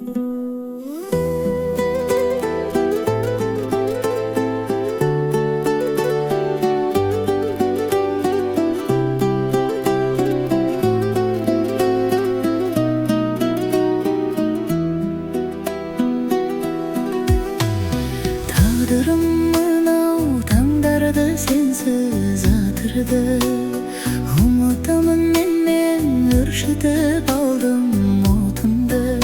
Tağdırım mınau tаңдарды сенсіз атырды. Ұмытамын мен үршітіп алдым отынды.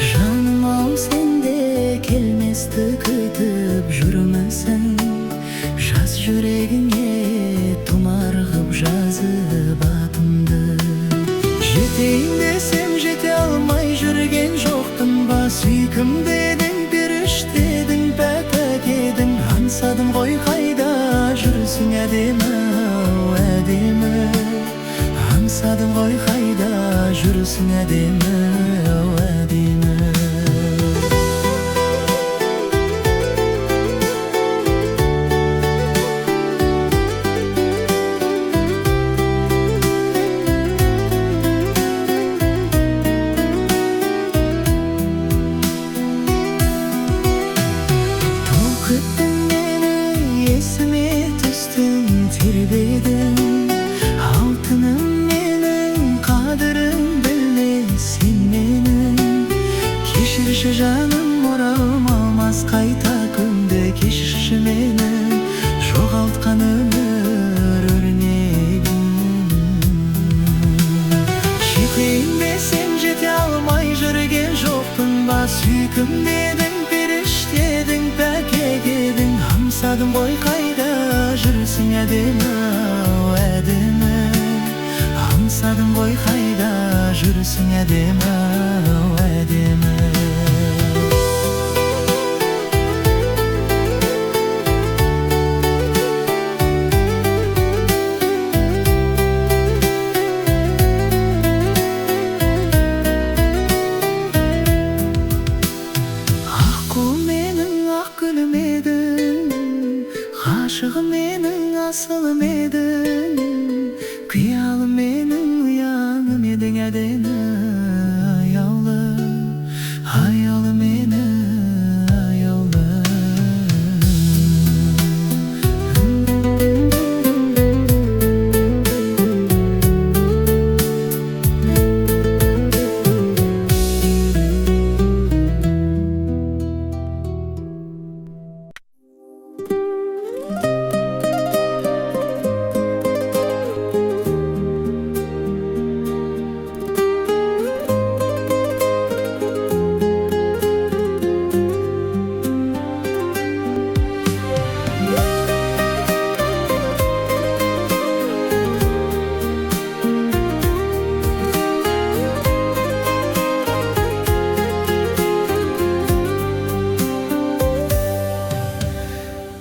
Жаным-ау сенде келместі күтіп жүрмісің? Жаз жүрегіңе тұмар ғып жазып атымды. Жетейін десем жете алмай жүрген жоқпын ба? Сүйкім дедің, періштедің, пәк едің. Аңсадым ғой қайда жүрсің әдемі, әдемі. Аңсадым ғой қайда жүрсің әдемі, әдемі. Толқыттың мені, есіме түстің, тербедің. Алтыным менің, қадірін білме сен менің. Кешірші жаным, оралым алмас қайта күнде. Кешірші мені, жоғалтқан өмір өрнегін. Жетейін десем жете алмай жүрген жоқпын ба? Сүйкім дедің, періштедің, пәк едің. Аңсадым ғой қайда жүрсің әдемі, әдемі. Аңсадым ғой қайда жүрсің әдемі, әдемі. Аққу менің ақ гүлім едің, ғашығым менің асылым едің. Қиялым менің ұяңым едің әдемі, аяулы, аяулы мені, аяулы.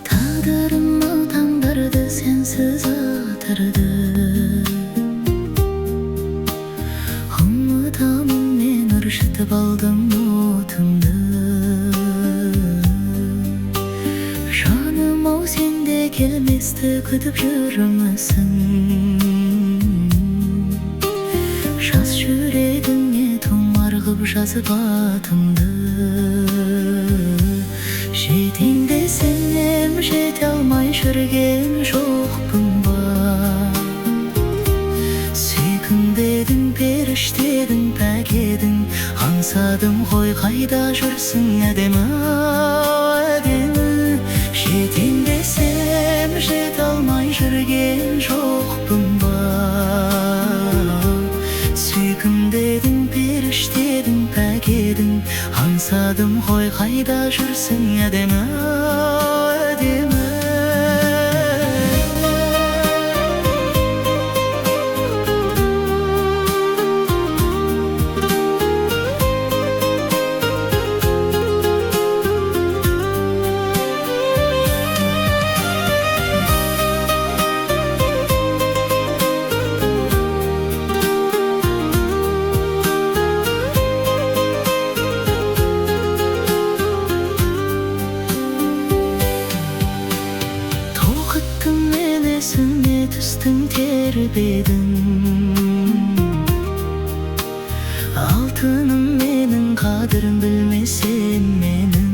Тағдырым-ау таңдарды сенсіз атырды. Ұмытамын мен үршітіп алдым отыңды. Жаным-ау сенде келместі күтіп жүрмісің? Жаз жүрегіңе тұмар ғып жазып атымды. Жетейін десем жете алмай жүрген жоқпын ба? Сүйкім дедің, періштедің, пәк едің. Аңсадым ғой қайда жүрсің әдемі, әдемі. Жетейін десем жете алмай жүрген жоқпын ба? Сүйкім дедің, періштедің, пәк едің. Аңсадым ғой қайда жүрсің әдемі, әдемі. қадірін білмесең менің.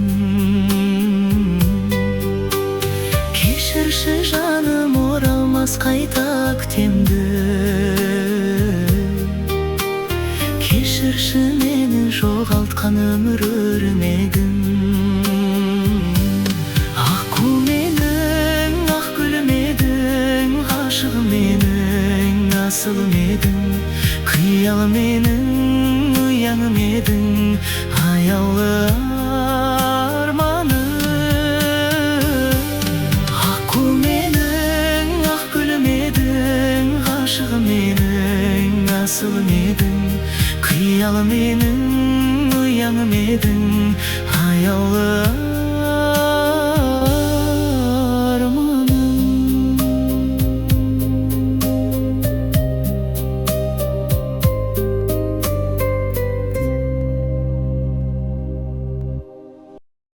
Кешірші жаным, оралмас қайта күтемді. Кешірші мені, жоғалтқан өмір өрмегім. Аққу менің, ақ гүлім едің, ғашығым менің, асылым едің. Қиялым менің, ұяңым едің, аяулы арманым. Аққу менің, ақ гүлім едің, ғашығым менің, асылым едің. Қиялым менің, ұяңым едің, аяулы